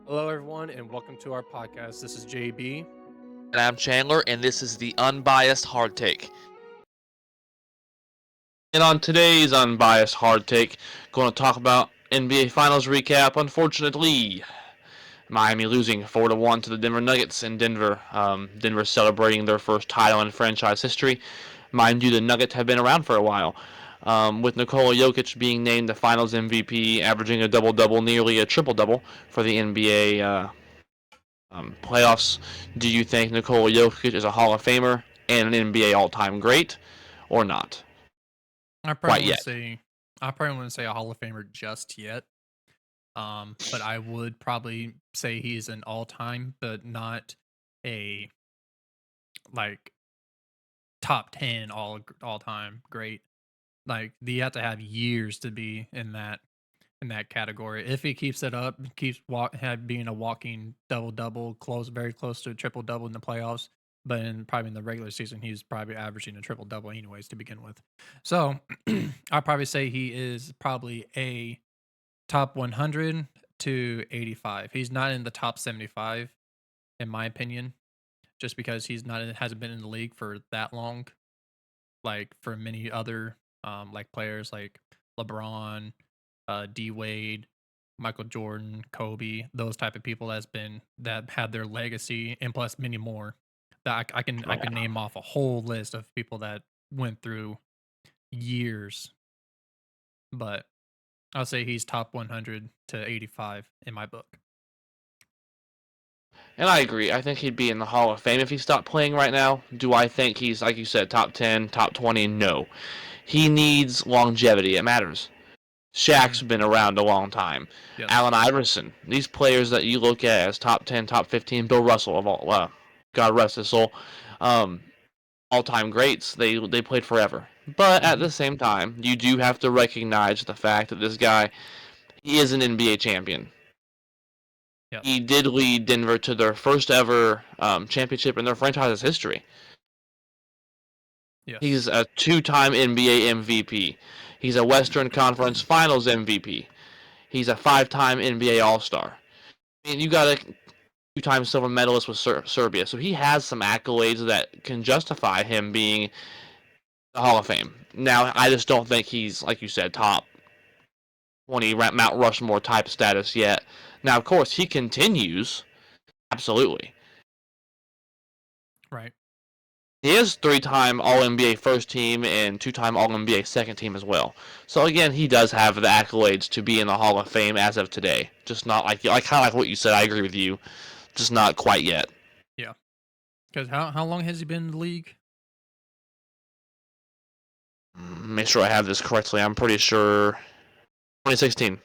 Hello, everyone, and welcome to our podcast. This is JB. And I'm Chandler, and this is the Unbiased Hard Take. And on today's Unbiased Hard Take, going to talk about NBA Finals recap. Unfortunately, Miami losing 4-1 to the Denver Nuggets in Denver. Denver celebrating their first title in franchise history. Mind you, the Nuggets have been around for a while. With Nikola Jokic being named the Finals MVP, averaging a double-double, nearly a triple-double for the NBA playoffs. Do you think Nikola Jokic is a Hall of Famer and an NBA all-time great, or not? I Quite probably wouldn't yet. say I probably wouldn't say a Hall of Famer just yet. But I would probably say he's an all-time, but not a like top 10 all-time great. Like you have to have years to be in that category. If he keeps it up, keeps being a walking double double, very close to a triple double in the playoffs. But probably in the regular season, he's probably averaging a triple double anyways to begin with. So I'll probably say he is probably a top 100 to 85. He's not in the top 75, in my opinion, just because hasn't been in the league for that long. Like for many other like players like LeBron, D Wade, Michael Jordan, Kobe, those type of people that had their legacy, and plus many more. That I can name off a whole list of people that went through years, but I'll say he's top 100 to 85 in my book. And I agree. I think he'd be in the Hall of Fame if he stopped playing right now. Do I think he's, like you said, top 10, top 20? No. He needs longevity. It matters. Shaq's been around a long time. Yes. Allen Iverson. These players that you look at as top 10, top 15. Bill Russell, of all, God rest his soul. All-time greats. They played forever. But at the same time, you do have to recognize the fact that this guy, he is an NBA champion. Yep. He did lead Denver to their first ever championship in their franchise's history. Yes. He's a two-time NBA MVP. He's a Western Conference Finals MVP. He's a five-time NBA All-Star. And you got a two-time silver medalist with Serbia. So he has some accolades that can justify him being the Hall of Fame. Now, I just don't think he's, like you said, top 20 Mount Rushmore type status yet. Now, of course, he continues. Absolutely. Right. He is three-time All-NBA first team and two-time All-NBA second team as well. So again, he does have the accolades to be in the Hall of Fame as of today. Just not kind of like what you said. I agree with you. Just not quite yet. Yeah. Because how long has he been in the league? Make sure I have this correctly. I'm pretty sure 2016.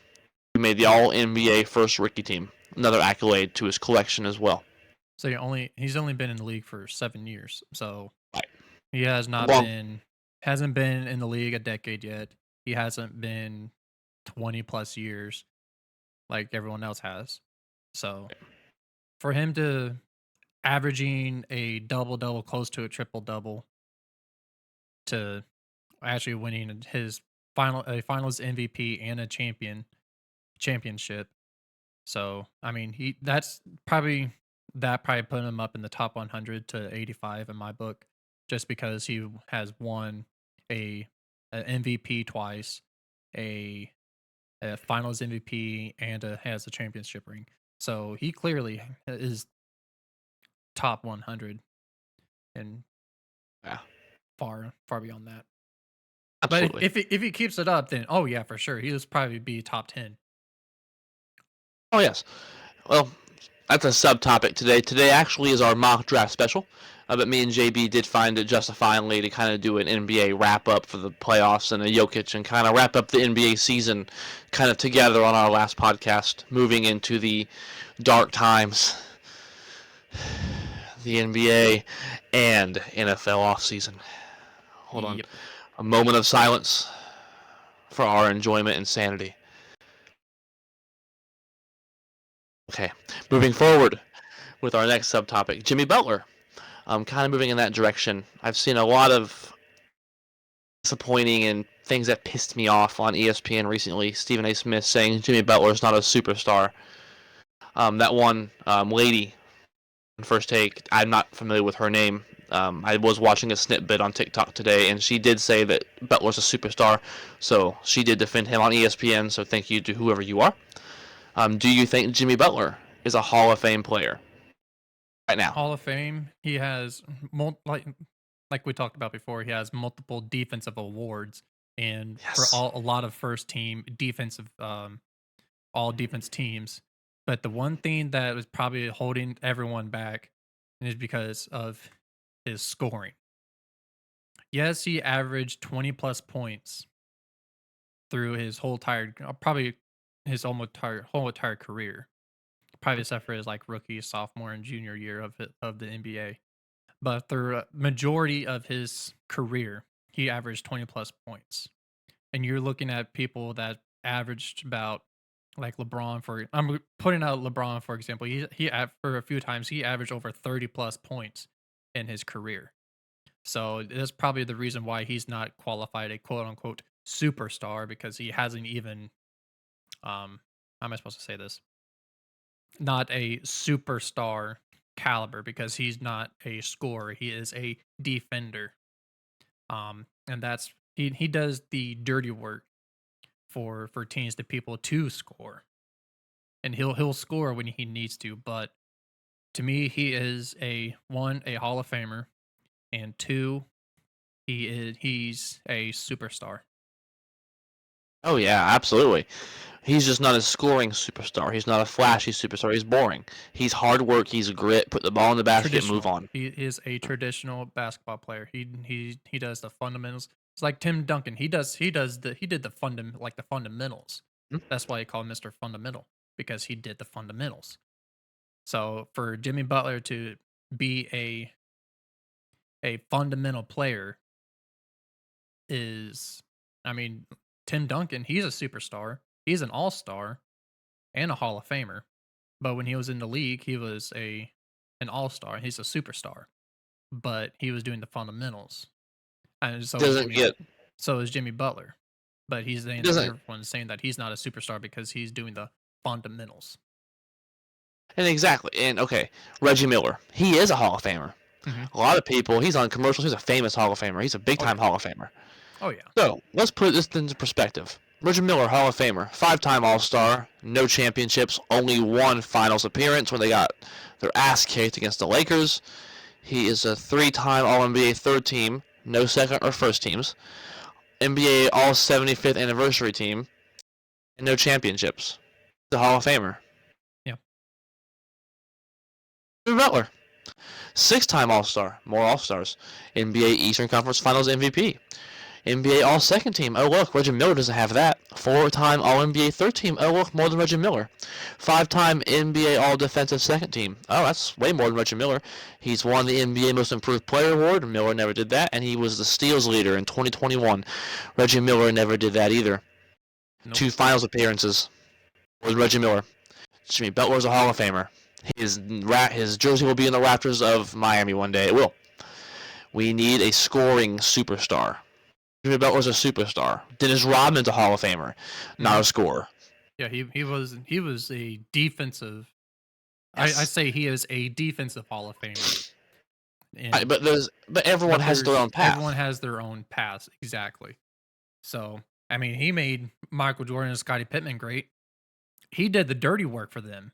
He made the All-NBA first rookie team. Another accolade to his collection as well. So he's only been in the league for 7 years. So right. He hasn't been in the league a decade yet. He hasn't been 20 plus years like everyone else has. So for him to averaging a double-double close to a triple-double to actually winning his finals MVP and a championship. So, I mean, that probably put him up in the top 100 to 85 in my book, just because he has won an MVP twice, a finals MVP, and has a championship ring. So he clearly is top 100 and far beyond that. Absolutely. But if he keeps it up, then oh yeah, for sure, he'll probably be top 10. Oh yes. Well, that's a subtopic today. Today actually is our mock draft special. But me and JB did find it justifyingly to kind of do an NBA wrap-up for the playoffs and a Jokic and kind of wrap up the NBA season kind of together on our last podcast, moving into the dark times, the NBA and NFL offseason. Hold on. A moment of silence for our enjoyment and sanity. Okay, moving forward with our next subtopic, Jimmy Butler. Kind of moving in that direction. I've seen a lot of disappointing and things that pissed me off on ESPN recently. Stephen A. Smith saying Jimmy Butler is not a superstar. That one lady on First Take, I'm not familiar with her name. I was watching a snippet on TikTok today, and she did say that Butler's a superstar, so she did defend him on ESPN. So thank you to whoever you are. Do you think Jimmy Butler is a Hall of Fame player right now? Hall of Fame. He has like we talked about before. He has multiple defensive awards, and for Yes. a lot of first team defensive all defense teams. But the one thing that was probably holding everyone back is because of his scoring. Yes, he averaged 20 plus points through his whole entire, probably his whole entire career. Probably except for his like rookie, sophomore, and junior year of the NBA. But through a majority of his career, he averaged 20 plus points. And you're looking at people that averaged about like LeBron for I'm putting out LeBron for example. For a few times he averaged over 30 plus points in his career. So that's probably the reason why he's not qualified a quote unquote superstar because he hasn't even how am I supposed to say this? Not a superstar caliber because he's not a scorer. He is a defender. And that's he does the dirty work for teams to people to score. And he'll score when he needs to, but to me he is a Hall of Famer, and two, he's a superstar. Oh yeah, absolutely. He's just not a scoring superstar. He's not a Yeah. flashy superstar. He's boring. He's hard work. He's grit. Put the ball in the basket and move Traditional. on. He is a traditional basketball player. He does the fundamentals. It's like Tim Duncan. He did the fundamentals. Hmm? That's why he called Mr. Fundamental because he did the fundamentals. So for Jimmy Butler to be a fundamental player is, I mean, Tim Duncan, he's a superstar. He's an all-star and a Hall of Famer. But when he was in the league, he was an all-star. He's a superstar. But he was doing the fundamentals. And Doesn't get. so is Jimmy Butler. But he's He saying that doesn't. everyone's saying that he's not a superstar because he's doing the fundamentals. And exactly. And okay, Reggie Miller. He is a Hall of Famer. Hmm. A lot of people. He's on commercials. He's a famous Hall of Famer. He's a big Oh time yeah. Hall of Famer. Oh yeah. So let's put this into perspective. Reggie Miller, Hall of Famer, five-time All-Star, no championships, only one Finals appearance when they got their ass kicked against the Lakers. He is a three-time All-NBA third team, no second or first teams, NBA All 75th anniversary team, and no championships. The Hall of Famer. Yeah. Jimmy Butler, six-time All-Star, more All-Stars, NBA Eastern Conference Finals MVP, NBA All Second Team. Oh look, Reggie Miller doesn't have that. Four-time All NBA Third Team. Oh look, more than Reggie Miller. Five-time NBA All Defensive Second Team. Oh, that's way more than Reggie Miller. He's won the NBA Most Improved Player Award. Miller never did that, and he was the steals leader in 2021. Reggie Miller never did that either. Nope. Two Finals appearances with Reggie Miller. Jimmy Butler's a Hall of Famer. His jersey will be in the Raptors of Miami one day. It will. We need a scoring superstar. Jimmy Butler's a superstar. Dennis Rodman's a Hall of Famer, not Hmm. a scorer. Yeah, he was a defensive. I Yes. say he is a defensive Hall of Famer. And But everyone has their own everyone path. has their own paths exactly. So I mean, he made Michael Jordan and Scottie Pippen great. He did the dirty work for them.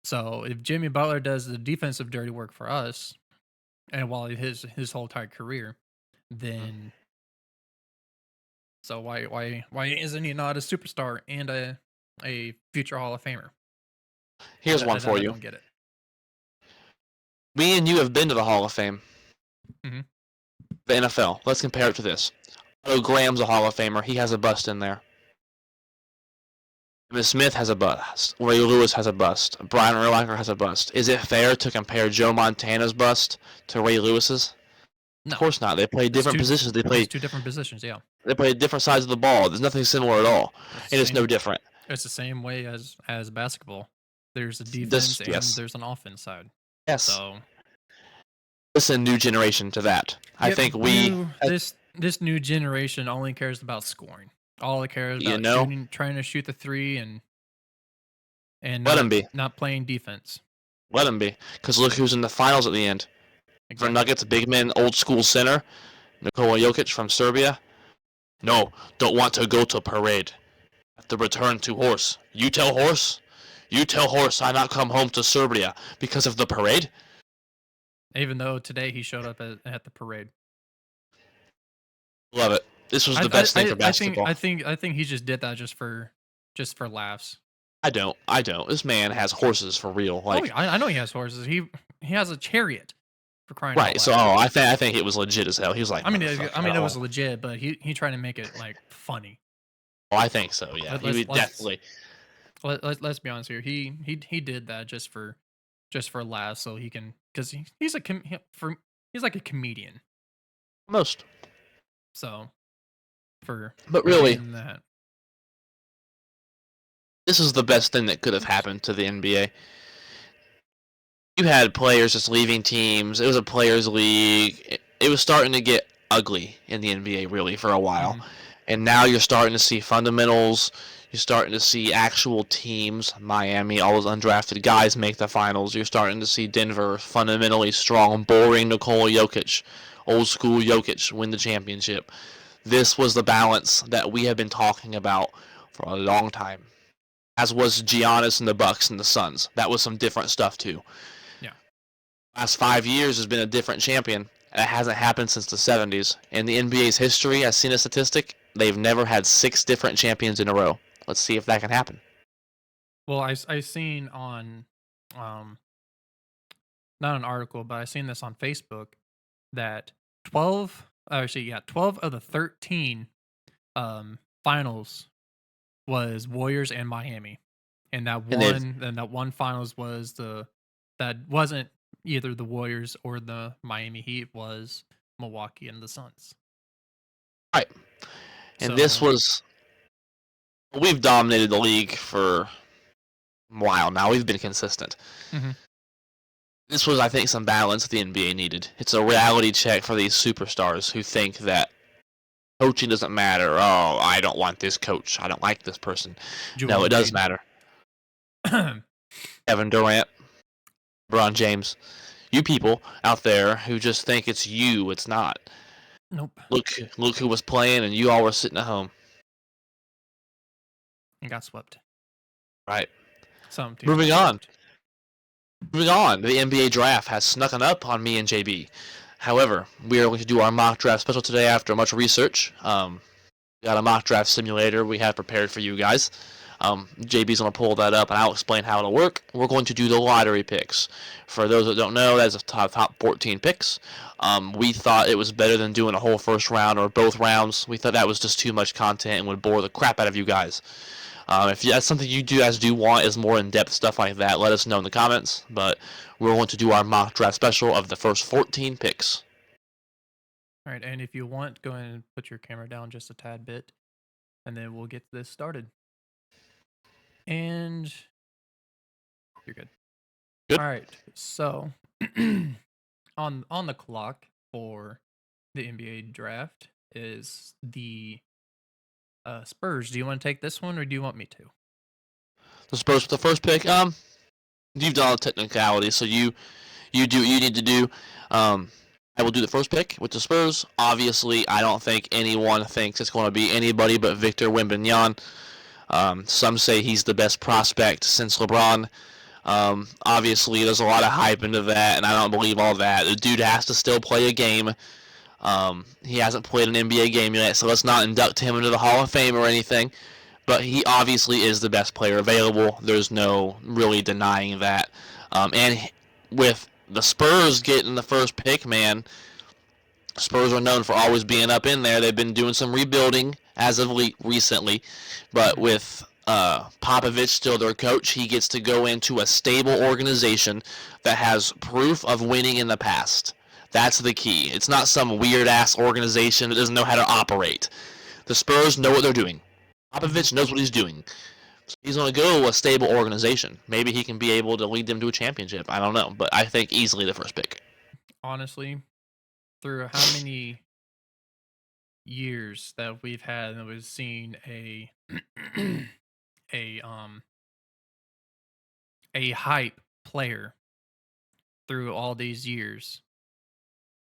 So if Jimmy Butler does the defensive dirty work for us, and while his whole entire career, then so why isn't he not a superstar and a future Hall of Famer? Here's one for I you. don't get it. Me and you have been to the Hall of Fame, Hmm. the NFL. Let's compare it to this. Otto Graham's a Hall of Famer. He has a bust in there. Miss Smith has a bust. Ray Lewis has a bust. Brian Urlacher has a bust. Is it fair to compare Joe Montana's bust to Ray Lewis's? Of No, course not. They play it's different positions. two different positions. Yeah, They play different sides of the ball. There's nothing similar at all, it's the and it's no same. different. It's the same way as basketball. There's a defense This and yes, there's an offense side. yes. So Listen, new generation to that. I yep, think we, new this new generation only cares about scoring. All it cares you about know, shooting, trying to shoot the three, and Let not him be. not playing defense. Let him be. Because look who's in the finals at the end. For Exactly. Nuggets, big man, old school center, Nikola Jokic from Serbia. No, don't want to go to parade. Have to return to horse. You tell horse? You tell horse I not come home to Serbia because of the parade? Even though today he showed up at the parade. Love it. This was I the th- best thing for I think basketball. I think he just did that just for laughs. I don't. I don't. This man has horses for real. Oh, Like, yeah, I know he has horses. He has a chariot for crying out right. So, loud. I think it was legit as hell. He was like, I motherfucker. mean it Oh, was legit, but he tried to make it like funny. oh, I think so. Yeah. Let, He let's would let's definitely. let's be honest here. He did that just for laughs, so he can because he's a he's like a comedian. Most. So But for really, doing that, this is the best thing that could have happened to the NBA. You had players just leaving teams. It was a players' league. It was starting to get ugly in the NBA really for a while. hmm And now you're starting to see fundamentals. You're starting to see actual teams, Miami, all those undrafted guys make the finals. You're starting to see Denver fundamentally strong, boring Nikola Jokic, old school Jokic win the championship. This was the balance that we have been talking about for a long time. As was Giannis and the Bucks and the Suns. That was some different stuff too. yeah. Last 5 years has been a different champion. That hasn't happened since the 70s. In the NBA's history, I've seen a statistic. They've never had 6 different champions in a row. Let's see if that can happen. Well, I seen on um not an article, but I seen this on Facebook that 12 of the 13 finals was Warriors and Miami. And they've And that one finals was that wasn't either the Warriors or the Miami Heat, was Milwaukee and the Suns. right. And this So, was we've dominated the league for a while now. We've been consistent. mhm, This was, I think, some balance the NBA needed. It's a reality check for these superstars who think that coaching doesn't matter. Oh, I don't want this coach. I don't like this person. No, Joel it does Embiid. matter. Kevin Durant, LeBron James, you people out there who just think it's you, it's not. Nope, Look who was playing, and you all were sitting at home. and got swept. Right. Some teams Moving got on. swept. Moving on. The NBA draft has snuck up on me and JB. However, we are going to do our mock draft special today after much research. We got a mock draft simulator we have prepared for you guys. JB's going to pull that up, and I'll explain how it'll work. We're going to do the lottery picks. For those that don't know, that's the top 14 picks. We thought it was better than doing a whole first round or both rounds. We thought that was just too much content and would bore the crap out of you guys. If that's something you guys do want is more in-depth stuff like that, let us know in the comments. But we're going to do our mock draft special of the first 14 picks. All right, and if you want, go ahead and put your camera down just a tad bit, and then we'll get this started. And you're good. Good. All right, so on the clock for the NBA draft is the Spurs. Do you want to take this one, or do you want me to? The Spurs with the first pick. You've done all the technicalities, so you do what you need to do. I will do the first pick with the Spurs. Obviously, I don't think anyone thinks it's going to be anybody but Victor Wembanyama. Some say he's the best prospect since LeBron. Obviously, there's a lot of hype into that, and I don't believe all that. The dude has to still play a game. He hasn't played an NBA game yet, so let's not induct him into the Hall of Fame or anything. But he obviously is the best player available. There's no really denying that. And with the Spurs getting the first pick, man, Spurs are known for always being up in there. They've been doing some rebuilding as of recently, but Mhm. with Popovich still their coach, he gets to go into a stable organization that has proof of winning in the past. That's the key. It's not some weird ass organization that doesn't know how to operate. The Spurs know what they're doing. Mhm. Popovich knows what he's doing. So he's going to go to a stable organization. Maybe he can be able to lead them to a championship. I don't know, but I think easily the first pick. Honestly, through how many years that we've had and we've seen a a a hype player through all these years.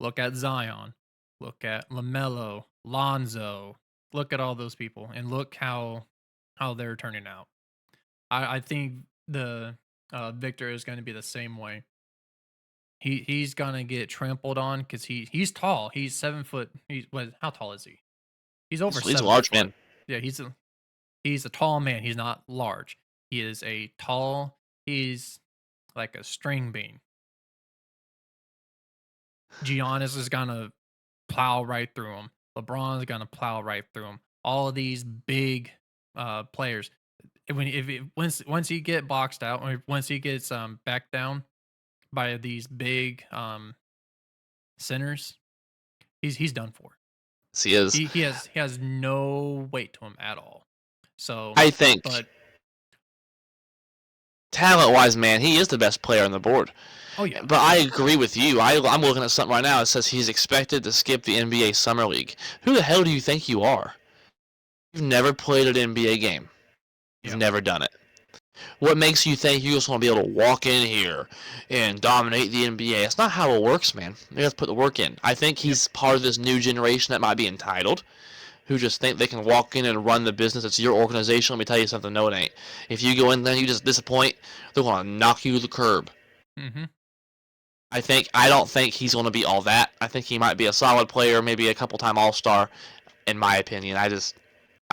Look at Zion, look at LaMelo, Lonzo, look at all those people, and look how they're turning out. I think the Victor is going to be the same way. He's gonna get trampled on because he's tall. He's 7 foot. He's what? How tall is he? He's over He's a 7 large foot. man. Yeah, he's a tall man. He's not large. He is a tall. He's like a string bean. Giannis is gonna plow right through him. LeBron's gonna plow right through him. All of these big players. When if it, once he get boxed out, or once he gets back down by these big centers, he's done for. He is. He has no weight to him at all. So, I think but talent-wise, man, he is the best player on the board. oh yeah, But I agree with you. I'm looking at something right now. It says he's expected to skip the NBA Summer League. Who the hell do you think you are? You've never played an NBA game. You've yeah, never done it. What makes you think you just want to be able to walk in here and dominate the NBA? That's not how it works, man. You have to put the work in. I think yep, he's part of this new generation that might be entitled, who just think they can walk in and run the business. It's your organization. Let me tell you something. No, it ain't. If you go in there and you just disappoint, they're going to knock you to the curb. hmm I don't think he's going to be all that. I think he might be a solid player, maybe a couple-time All-Star, in my opinion. I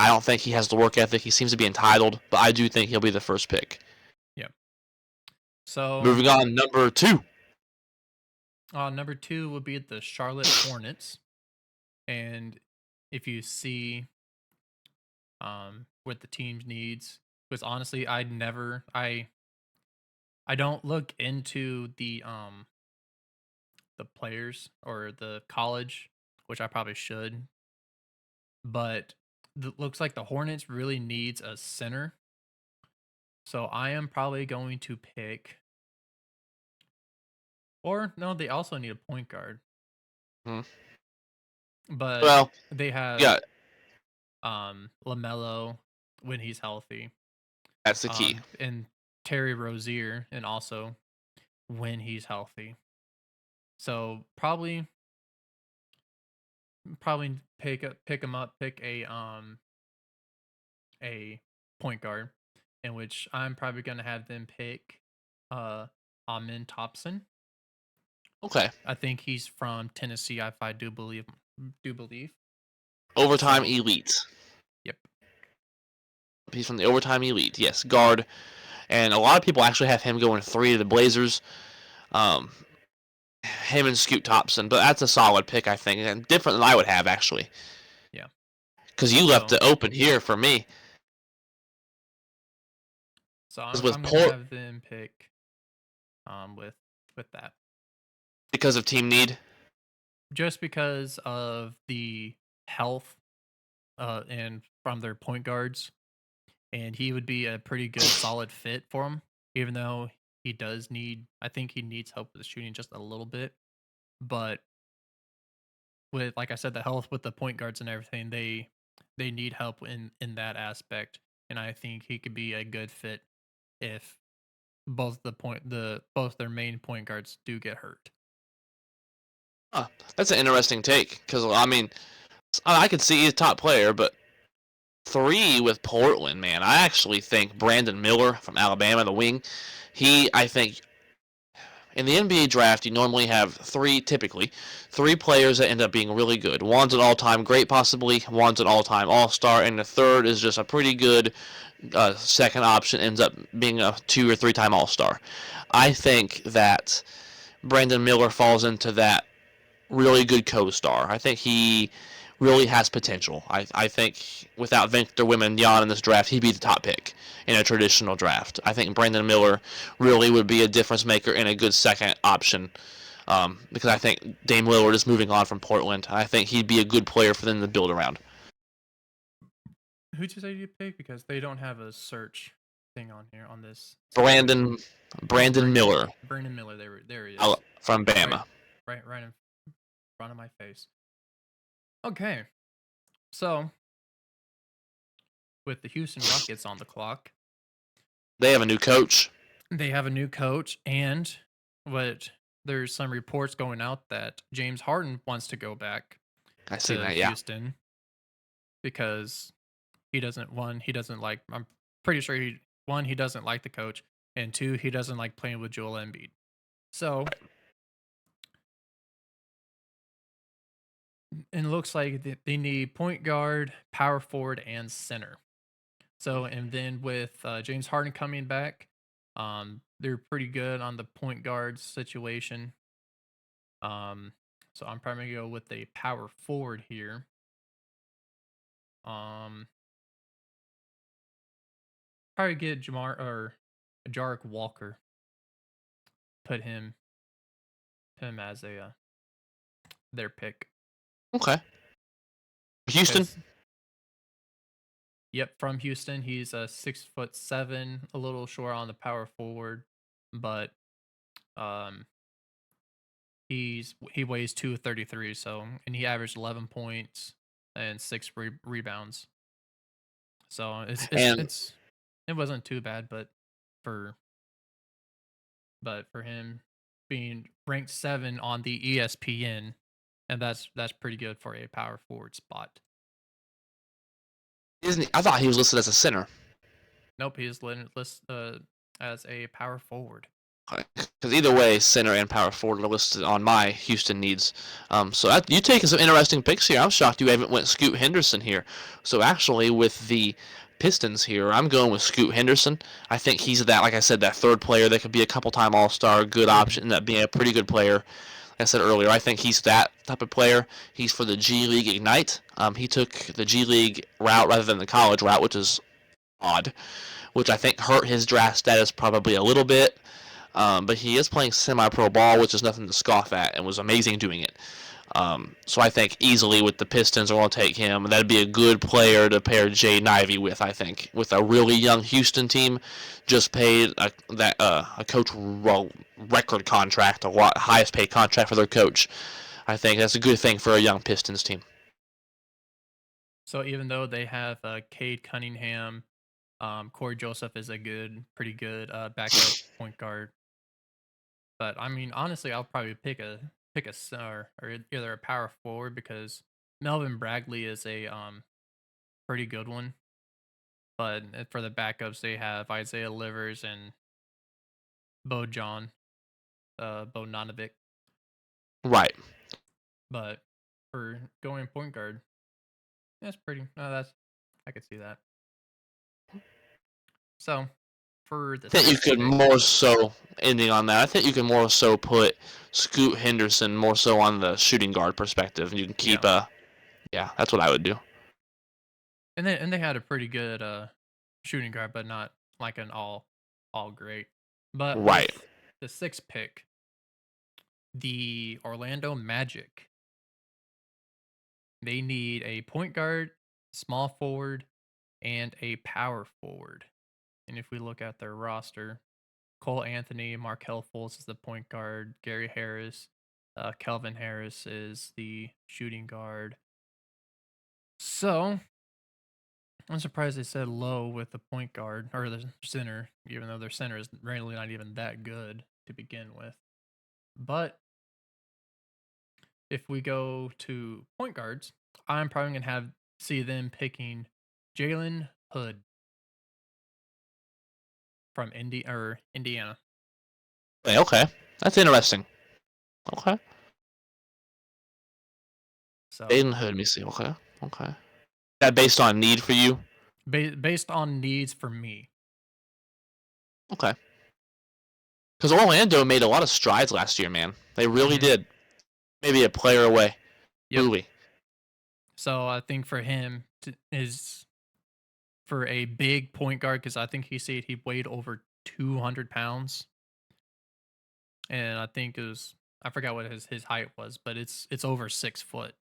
don't think he has the work ethic. He seems to be entitled, but I do think he'll be the first pick. yep. So, Moving on, number 2. number 2 would be the Charlotte Hornets, and if you see what the team needs, because honestly, I don't look into the players or the college, which I probably should, but looks like the Hornets really needs a center. So I am probably going to pick, or no, they also need a point guard, Hmm. but Well, they have yeah, Lamelo when he's healthy, that's the key. and Terry Rozier, and also when he's healthy. So probably pick him up, pick a point guard, in which I'm probably gonna have them pick uh Amin Thompson. Okay. I think he's from Tennessee, if I do believe. Overtime So elite. yep. He's from the overtime elite. Yes, guard. And a lot of people actually have him going 3 to the Blazers. Um, him and Scoot Thompson, but that's a solid pick, I think, and different than I would have actually, Yeah. because you left So it open here for me. so Because I'm with I'm gonna Port, have them pick with that. because of team need. Just because of the health and from their point guards, and he would be a pretty good solid fit for him, even though I think he needs help with the shooting just a little bit. But with, like I said, the health with the point guards and everything, they need help in that aspect, and I think he could be a good fit if both their main point guards do get hurt. Huh, that's an interesting take. Because I mean, I could see he's a top player, but 3 with Portland, man. I actually think Brandon Miller from Alabama, the wing. I think in the NBA draft, you normally have typically, 3 players that end up being really good. One's an all-time great, possibly. One's an all-time all-star, and the third is just a pretty good second option, ends up being a 2 or 3-time all-star. I think that Brandon Miller falls into that really good co-star. I think he really has potential. I think without Victor Wembanyama in this draft, he'd be the top pick in a traditional draft. I think Brandon Miller really would be a difference maker and a good second option, because I think Dame Lillard is moving on from Portland. I think he'd be a good player for them to build around. Who'd you say you pick? Because they don't have a search thing on here on this situation. Brandon Oh, Brandon Miller Brandon Miller. There he is. from Right, Bama. right in front of my face. Okay, so with the Houston Rockets on the clock, They have a new coach. They have a new coach, and what there's some reports going out that James Harden wants to go back I seen to that. Yeah. Houston because he doesn't like I'm pretty sure he doesn't like the coach, and two, he doesn't like playing with Joel Embiid. So it looks like they need point guard, power forward, and center. So and then with James Harden coming back, they're pretty good on the point guard situation. Um, so I'm probably gonna go with a power forward here. Um, Probably get Jamar or Jarek Walker. Put him as a their pick Okay. Houston. because yep, from Houston, he's a 6'7", a little short on the power forward, but um he weighs 233, so and he averaged 11 points and six rebounds. So And it wasn't too bad, for for him being ranked 7 on the ESPN, and that's pretty good for a power forward spot. isn't I thought he was listed as a center. Nope, he is listed as a power forward. Because either way, center and power forward are listed on my Houston needs. You taking some interesting picks here. I'm shocked you haven't went Scoot Henderson here. So actually, with the Pistons here, I'm going with Scoot Henderson. I think he's that, like I said, that third player that could be a couple-time All-Star, good Mhm. option, and that being a pretty good player. Like I said earlier, I think he's that type of player. He's for the G League Ignite. He took the G League route rather than the college route, which is odd, which I think hurt his draft status probably a little bit. But he is playing semi-pro ball, which is nothing to scoff at, and was amazing doing it. So I think easily with the Pistons, are going to take him. That'd be a good player to pair Jay Ivey with. I think with a really young Houston team, just paid a coach record contract, a lot highest paid contract for their coach. I think that's a good thing for a young Pistons team. So even though they have Cade Cunningham, Corey Joseph is a pretty good backup point guard. But I mean, honestly, I'll probably pick a center or either a power forward because Melvin Bradley is a pretty good one. But for the backups, they have Isaiah Livers and Bogdanovic. Right. But for going point guard, that's pretty. No, that's I could see that. So for the I think you sixth could pick, more so ending on that. I think you can more so put Scoot Henderson more so on the shooting guard perspective. You can yeah, keep yeah, that's what I would do. and they had a pretty good shooting guard, but not like an all great. But Right. with the sixth pick, the Orlando Magic, they need a point guard, small forward, and a power forward. And if we look at their roster, Cole Anthony, Markel Fultz is the point guard, Gary Harris, Kelvin Harris is the shooting guard. So I'm surprised they said low with the point guard or the center, even though their center is really not even that good to begin with. But if we go to point guards, I'm probably gonna have see them picking Jalen Hood from Indiana. Okay. That's interesting. Okay. So Aiden Hood, let me see. Okay. Okay. That based on need for you? based on needs for me. Okay. Because Orlando made a lot of strides last year, man. They really Hmm. did. Maybe a player away. Yep. Truly. So I think for him is for a big point guard because I think he said he weighed over 200 pounds, and I think it was I forgot what his height was, but it's over 6 foot.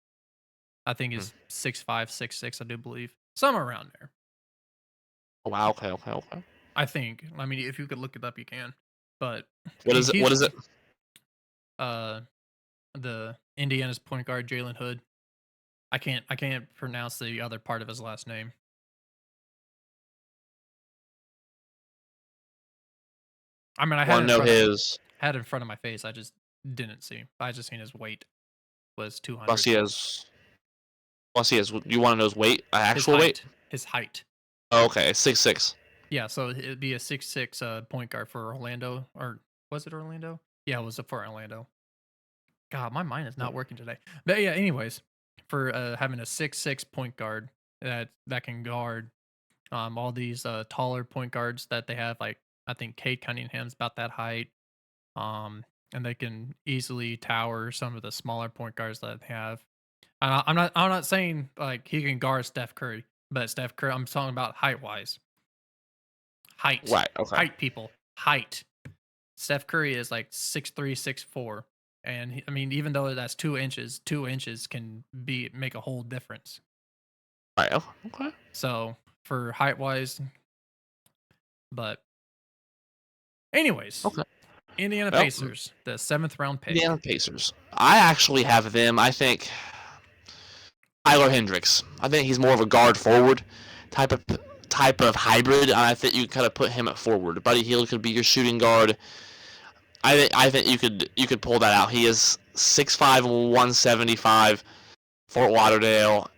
I think Hmm. is 6'5", 6'6", I do believe somewhere around there. Oh, wow. Okay. Okay. Okay. I think. I mean, if you could look it up, you can. But What is it? What he's is it? uh the Indiana's point guard Jalen Hood. I can't pronounce the other part of his last name. I mean, I had Want it to in know front of his? my face. I just didn't see. I just seen his weight was Plus 200. he has. Plus he has. You want to know his weight? His Actual weight? height. His height. Oh, okay, 6'6". Yeah, so it'd be a 6'6" point guard for Orlando, or was it Orlando? Yeah, it was for Orlando. God, my mind is not working today. But yeah, anyways, for having a 6'6" point guard that can guard all these taller point guards that they have, like I think Kate Cunningham's about that height. And they can easily tower some of the smaller point guards that they have. I'm not saying like he can guard Steph Curry, but Steph Curry, I'm talking about height wise. Height. Right. Okay. Height, people. Height. Steph Curry is like 6'3", 6'4". And I mean, even though that's 2 inches, 2 inches can make a whole difference. Right. Oh, okay. So for height wise, but anyways, Okay. Indiana Well, Pacers, the 7th round Indiana pick. Pacers. I actually have them. I think Tyler Hendricks. I think he's more of a guard forward type of type of hybrid. And I think you kind of put him at forward. Buddy Hield could be your shooting guard. I think you could pull that out. He is 6'5", 175. Fort Lauderdale.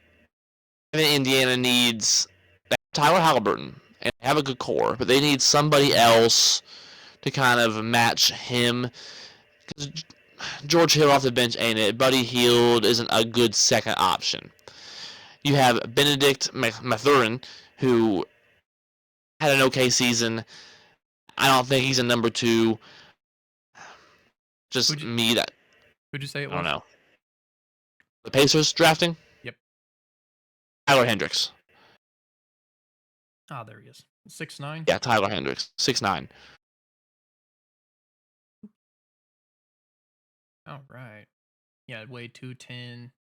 I think Indiana needs Tyler Halliburton and have a good core, but they need somebody else to kind of match him. Because George Hill off the bench ain't it. Buddy Hield isn't a good second option. You have Benedict Mathurin, who had an okay season. I don't think he's a number two. Who'd Just you, me that who'd you say it I don't was? know. The Pacers drafting Yep. Tyler Hendricks. Ah, there he is. 6'9". Yeah, Tyler Hendricks, 6'9". All right. Yeah, weighed 210,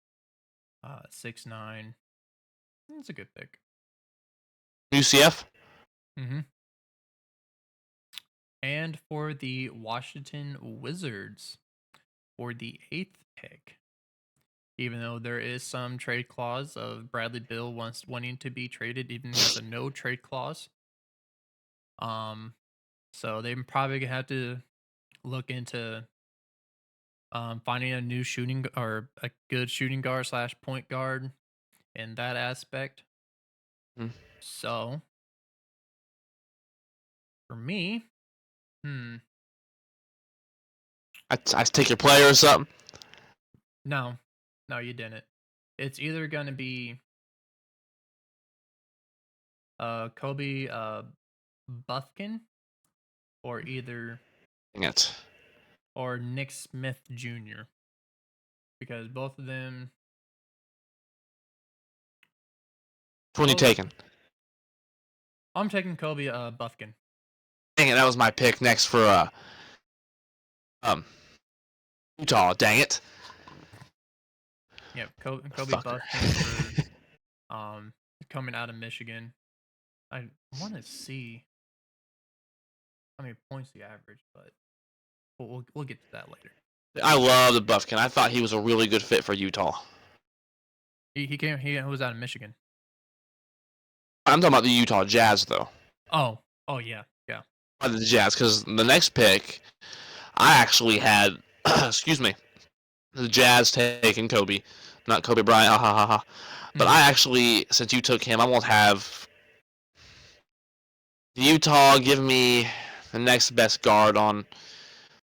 6'9". That's a good pick. UCF. Mm-hmm. And for the Washington Wizards, for the 8th pick, even though there is some trade clause of Bradley Beal wanting to be traded, even has a no trade clause. So they probably gonna have to look into finding a new shooting or a good shooting guard slash point guard in that aspect. Hmm. So for me, hmm, I take your player or something. no, no, you didn't. It's either gonna be Kobe Buffkin or either Dang it. or Nick Smith Jr. because both of them. Which one you Well, taking? I'm taking Kobe Buffkin. Dang it, that was my pick next for um Utah. Dang it. Yeah, Kobe Fucker. Buffkin for um coming out of Michigan. I want to see how many points he averaged, but we'll get to that later. I love the Buffkin. I thought he was a really good fit for Utah. He was out of Michigan. I'm talking about the Utah Jazz though. Oh yeah, yeah. The Jazz, because the next pick, I actually had, excuse me, the Jazz taking Kobe, not Kobe Bryant, ha ha ha ha. But Mhm. I actually, since you took him, I won't have Utah give me the next best guard on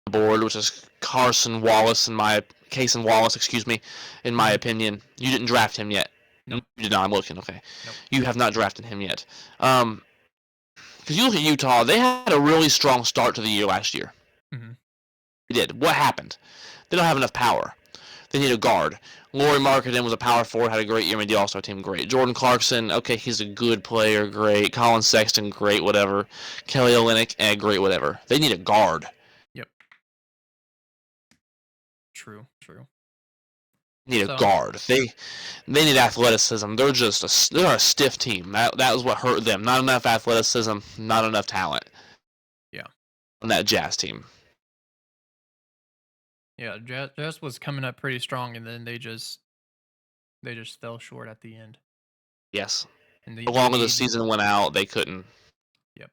the board, which is Cason Wallace, excuse me, in my Mhm. opinion. You didn't draft him yet. Nope. You did not. I'm looking. Okay, Nope. you have not drafted him yet. Because you look at Utah, they had a really strong start to the year last year. Mhm. They did. What happened? They don't have enough power. They need a guard. Laurie Marketing was a power forward, had a great year, made the All-Star team great. Jordan Clarkson, okay, he's a good player, great. Colin Sexton, great, whatever. Kelly Olynyk, great, whatever. They need a guard. Yep. True. True. They need a So guard. They need athleticism. They're a stiff team. That was what hurt them. Not enough athleticism, not enough talent yeah, on that Jazz team. yeah. Jazz was coming up pretty strong, and then they just fell short at the end. Yes. And The they longer the need season went out, they couldn't. yep.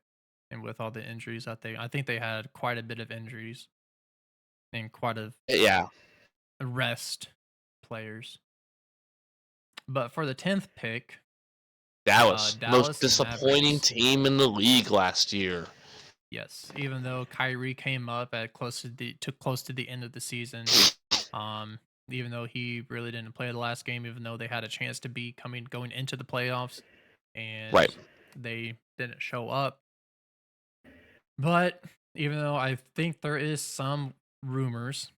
and with all the injuries that I think they had quite a bit of injuries and quite Yeah, a rest players. But for the 10th pick, Dallas, most Dallas disappointing Mavericks. team in the league last year. Yes, even though Kyrie came up at close to the end of the season, um, even though he really didn't play the last game, even though they had a chance to be going into the playoffs, and Right. they didn't show up. But even though I think there is some rumors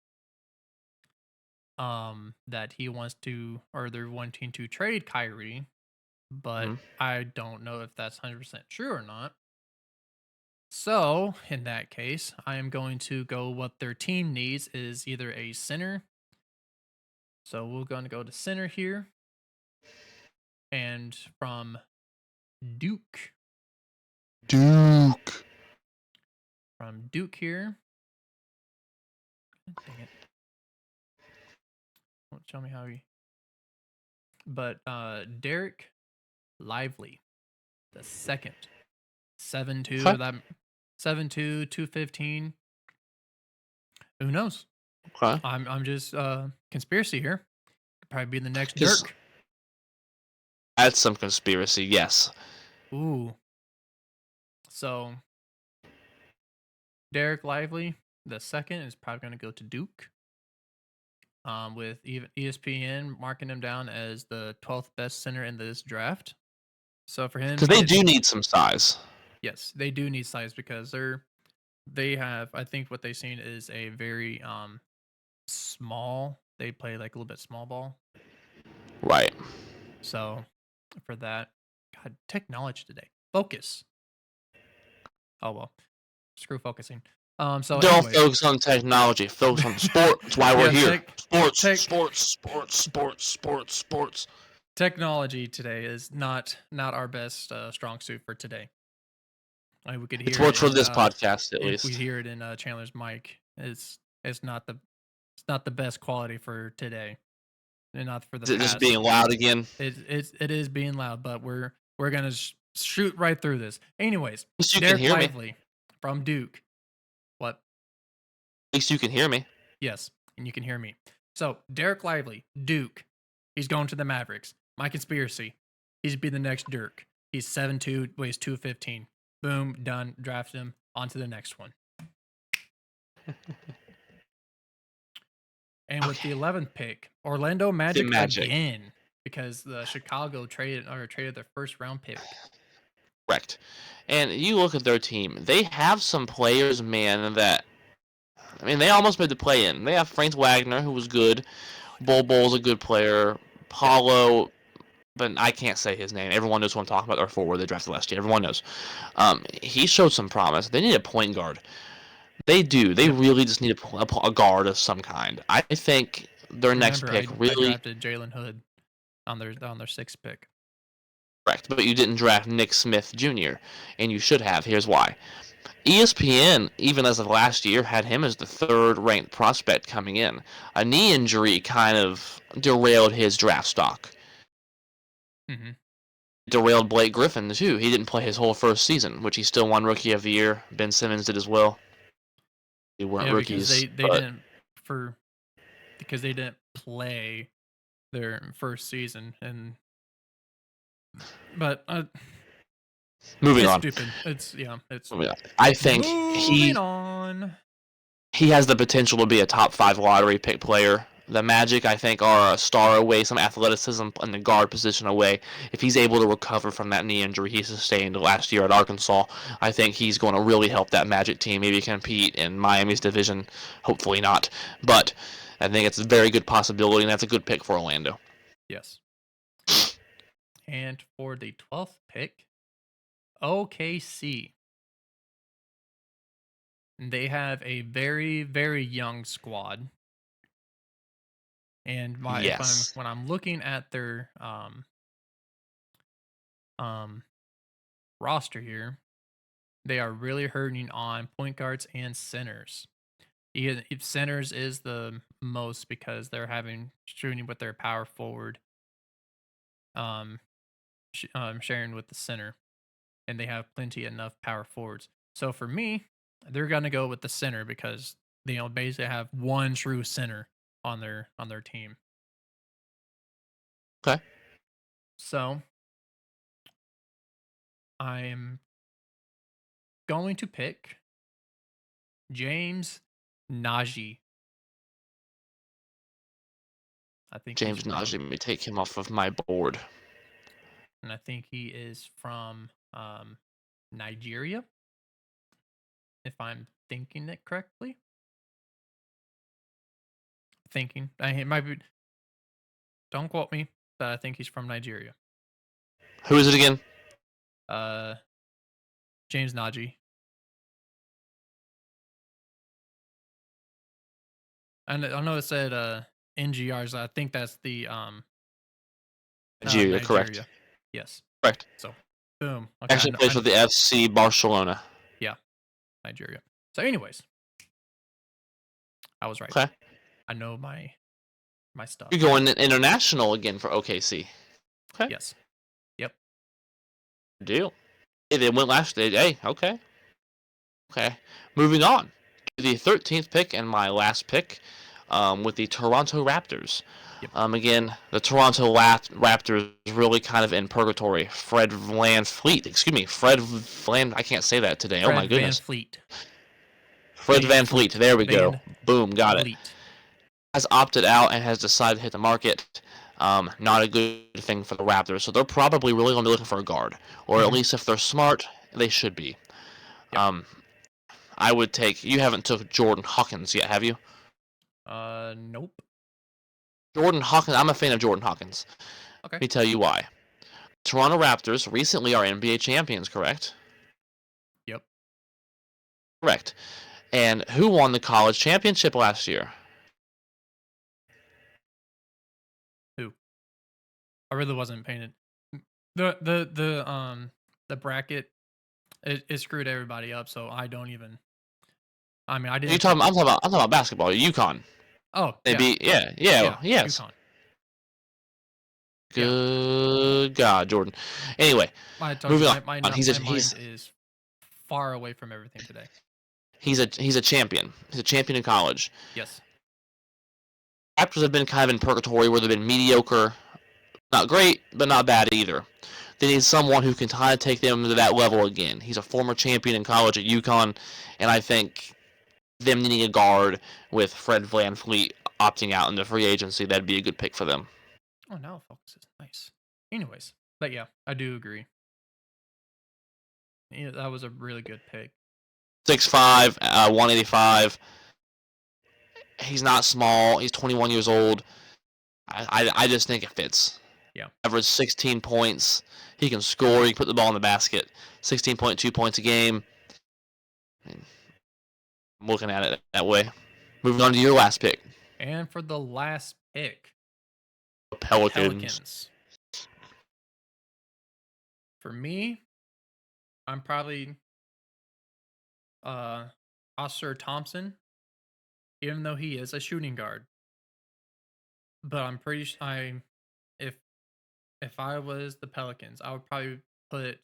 that he wants to, or they're wanting to trade Kyrie, but Mhm. I don't know if that's 100% true or not. So, in that case, I am going to go what their team needs is either a center. So, we're going to go to center here. And from Duke, Duke. from Duke here. Dang it. Won't tell me how he. But Derek Lively, the second. 7'2", Okay. that 7'2", 215. Who knows? Okay. I'm just conspiracy here. Could probably be the next Just Dirk. add some conspiracy. Yes. Ooh. So Derek Lively, the second, is probably going to go to Duke. With even ESPN marking him down as the 12th best center in this draft. So for him Because to they get, do need some size. yes, they do need size because they have. I think what they've seen is a very small. They play like a little bit small ball. Right. So for that, God, technology today. Focus. Oh well, screw focusing. So Don't anyways, focus on technology. Focus on the sport. That's why we're yeah, here. Sports, tech sports, sports, sports, sports, sports. technology today is not our best strong suit for today. We could It's hear it worked for in this podcast at if we least. hear it in Chandler's mic. It's not the best quality for today, and not for the Is it just past. being loud again? It is being loud, but we're gonna shoot right through this. Anyways, At least you can Derek hear me. At Lively from Duke. What? least you can hear me. Yes, and you can hear me. So Derek Lively, Duke. He's going to the Mavericks. My conspiracy. He's be the next Dirk. He's 7'2", weighs 215. Boom, done. Drafted him. On to the next one. And with the Okay. 11th pick, Orlando The Magic Magic. again because the Chicago traded their first round pick. Correct. And you look at their team. They have some players, man, that I mean, they almost made the play in. They have Franz Wagner, who was good. Bol Bol's a good player. Yep. Paulo, but I can't say his name. Everyone knows who I'm talking about. Or forward they drafted last year. Everyone knows. He showed some promise. They need a point guard. They do. They Yep. really just need a guard of some kind. I think their next Remember, pick I really drafted Jalen Hood on their sixth pick. correct, but you didn't draft Nick Smith Jr. and you should have. Here's why. ESPN, even as of last year, had him as the third-ranked prospect coming in. A knee injury kind of derailed his draft stock. Hmm. Derailed Blake Griffin too. He didn't play his whole first season, which he still won Rookie of the Year. Ben Simmons did as well. They weren't Yeah, because rookies, they but didn't for because they didn't play their first season, and but moving it's on. stupid. It's yeah, it's Moving on. I think moving on. he has the potential to be a top 5 lottery pick player. The Magic, I think, are a star away, some athleticism in the guard position away. If he's able to recover from that knee injury he sustained last year at Arkansas, I think he's going to really help that Magic team maybe compete in Miami's division. Hopefully not. But I think it's a very good possibility, and that's a good pick for Orlando. Yes. And for the 12th pick, OKC. They have a very young squad. And my if I'm Yes. when I'm looking at their um roster here, they are really hurting on point guards and centers. If centers is the most because they're having shooting with their power forward, um, sharing with the center, and they have plenty enough power forwards. So for me, they're gonna go with the center because they basically have one true center on their team. Okay. So I'm going to pick James Najee. I think he's James Najee. from Let me take him off of my board. and I think he is from Nigeria, if I'm thinking it correctly. Thinking, it might be. Don't quote me, but I think he's from Nigeria. Who is it again? Uh, James Najee. I know it said NGRs. I think that's the Nigeria, correct. Nigeria. Yes. Correct. So, boom. Okay, Actually plays for the FC Barcelona. yeah, Nigeria. So, anyways, I was right. Okay. I know my stuff. You're going international again for OKC. Okay. Yes. Yep. Deal. Hey, they went last. Hey, okay. Okay. Moving on to the 13th pick and my last pick with the Toronto Raptors. Yep. Again, the Toronto Raptors really kind of in purgatory. Fred VanVleet, excuse me, Fred Van. I can't say that today. Oh my Fred Van goodness. Fleet. Fred VanVleet. There we go. Van Boom, got it. Vliet. Has opted out and has decided to hit the market. Not a good thing for the Raptors. So they're probably really going to be looking for a guard, or at least if they're smart, they should be. Yep. I would take. You haven't took Jordan Hawkins yet, have you? Nope. Jordan Hawkins. I'm a fan of Jordan Hawkins. Okay. Let me tell you why. Toronto Raptors recently are NBA champions, correct? Yep. Correct. And who won the college championship last year? Who? I really wasn't paying it. The bracket it screwed everybody up, so I don't even. I mean, I You didn't talking? pick. I'm talking about basketball. UConn. Oh They yeah, beat. Yeah. yeah, Yes. UConn. Yeah, Good God, Jordan. Anyway, I told you moving on. my mind is far away from everything today. He's a champion. He's a champion in college. Yes. Raptors have been kind of in purgatory where they've been mediocre, not great, but not bad either. They need someone who can kind of take them to that level again. He's a former champion in college at UConn, and I think them needing a guard with Fred VanVleet opting out in the free agency, that'd be a good pick for them. Oh, now it focuses. Nice. Anyways, but yeah, I do agree. Yeah, that was a really good pick. 6'5", 185. He's not small. He's 21 years old. I just think it fits. Yeah. Average 16 points. He can score. He can put the ball in the basket. 16.2 points a game. I mean, I'm looking at it that way. Moving on to your last pick. And for the last pick, Pelicans. For me, I'm probably Oscar Thompson, even though he is a shooting guard. But I'm pretty if if I was the Pelicans, I would probably put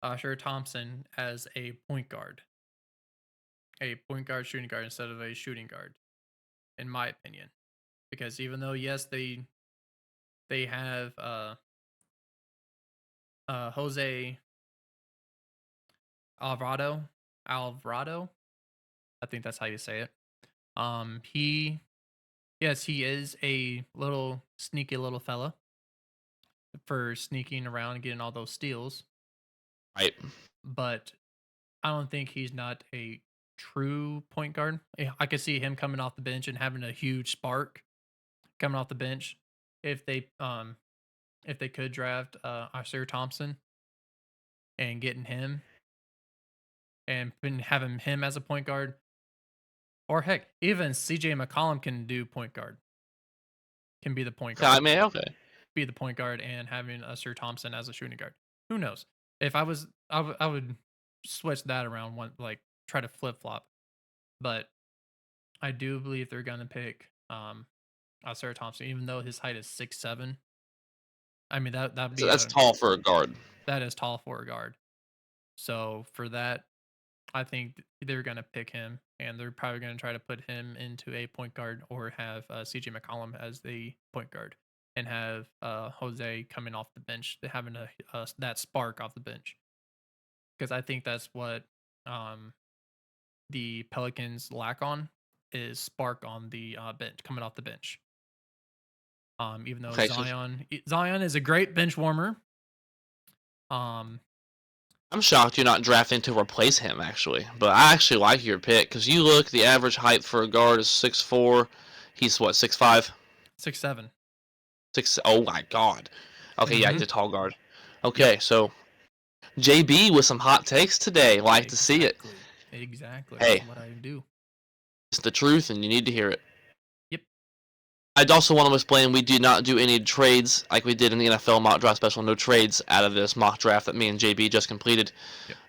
Oscar Thompson as a point guard, shooting guard instead of a shooting guard, in my opinion. Because even though yes, they have Jose Alvarado, I think that's how you say it. He yes, he is a little sneaky little fella for sneaking around and getting all those steals, Right. but I don't think he's not a true point guard. I could see him coming off the bench and having a huge spark coming off the bench if they could draft Isaiah Thompson and getting him and having him as a point guard. Or heck, even CJ McCollum can do point guard. Can be the point guard. I mean, okay. Be the point guard and having Sir Thompson as a shooting guard. Who knows? If I was, I would switch that around one, like try to flip flop. But I do believe they're gonna pick Sir Thompson, even though his height is 6'7". I mean that'd be So that's tall for a guard. that is tall for a guard. So for that, I think they're gonna pick him, and they're probably gonna try to put him into a point guard or have CJ McCollum as the point guard, and have Jose coming off the bench, having that spark off the bench, because I think that's what um, the Pelicans lack on is spark on the bench, coming off the bench. Even though Okay, so Zion is a great bench warmer. Um, I'm shocked you're not drafting to replace him, actually. But I actually like your pick because you look, the average height for a guard is 6'4". He's what, 6'5"? 6'7". Six. Oh my God. Okay, yeah, Mm-hmm. he's a tall guard. Yep. Okay, so JB with some hot takes today. Like to see it. Exactly. Exactly. That's Hey, what I do. it's the truth, and you need to hear it. Yep. I'd also want to explain we do not do any trades like we did in the NFL mock draft special. No trades out of this mock draft that me and JB just completed.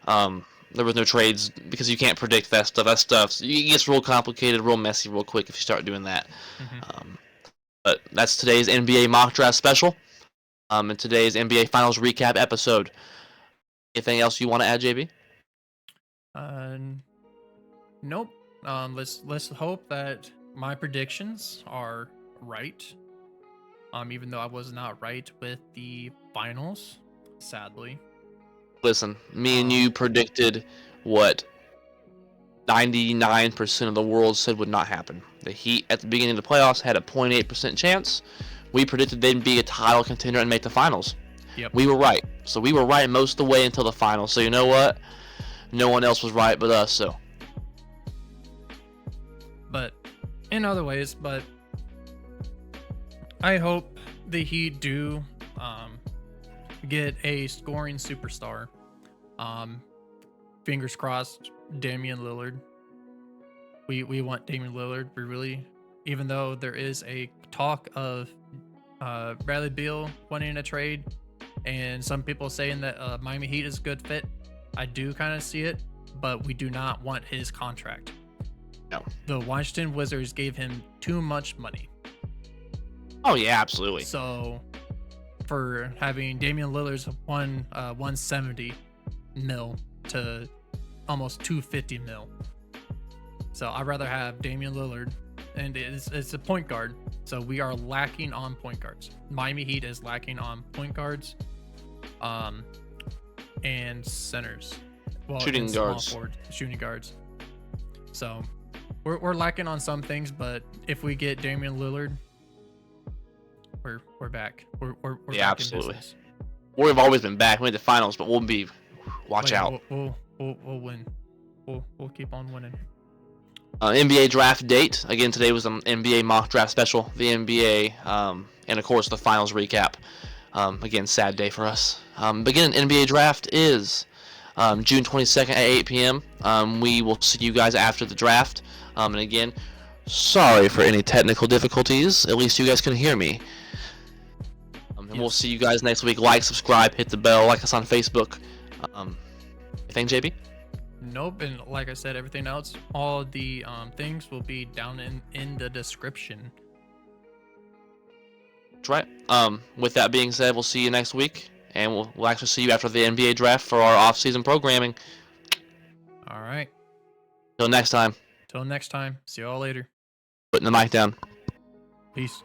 Yep. There was no trades because you can't predict that stuff. That stuff it gets real complicated, real messy, real quick if you start doing that. Mm-hmm. But that's today's NBA mock draft special. And today's NBA Finals recap episode. Anything else you want to add, JB? Uh, nope. Let's hope that my predictions are right. Even though I was not right with the finals, sadly. Listen, me and Um, you predicted what 99% of the world said would not happen. The Heat at the beginning of the playoffs had a 0.8% chance. We predicted they'd be a title contender and make the finals. yep. We were right. So we were right most of the way until the finals. So you know what? No one else was right but us. So But in other ways, but I hope the Heat do get a scoring superstar. Fingers crossed, Damian Lillard. We want Damian Lillard. We really, even though there is a talk of Bradley Beal wanting a trade, and some people saying that Miami Heat is a good fit. I do kind of see it, but we do not want his contract. no. The Washington Wizards gave him too much money. Oh yeah, absolutely. So for having Damian Lillard's 170 mil to almost 250 mil. So I'd rather have Damian Lillard, and it's a point guard. So we are lacking on point guards. Miami Heat is lacking on point guards, and centers. Well, Shooting and small guards. forward, shooting guards. So we're lacking on some things, but if we get Damian Lillard, we're back. We're Yeah, back absolutely. in business. We've always been back. We made the finals, but we'll be. Watch Like, out. We'll win. We'll keep on winning. NBA draft date. Again, today was an NBA mock draft special. The NBA, and of course the finals recap. Again, sad day for us. Beginning NBA draft is June 22nd at 8 p.m. We will see you guys after the draft. And again, sorry for any technical difficulties. At least you guys can hear me. And we'll Yes. see you guys next week. Like, subscribe, hit the bell, like us on Facebook. Anything, JB? Nope, and like I said, everything else, all the things will be down in the description. That's right. With that being said, we'll see you next week, and we'll actually see you after the NBA draft for our off-season programming. All right. Till next time, Till next time. See y'all later. putting the mic down. Peace.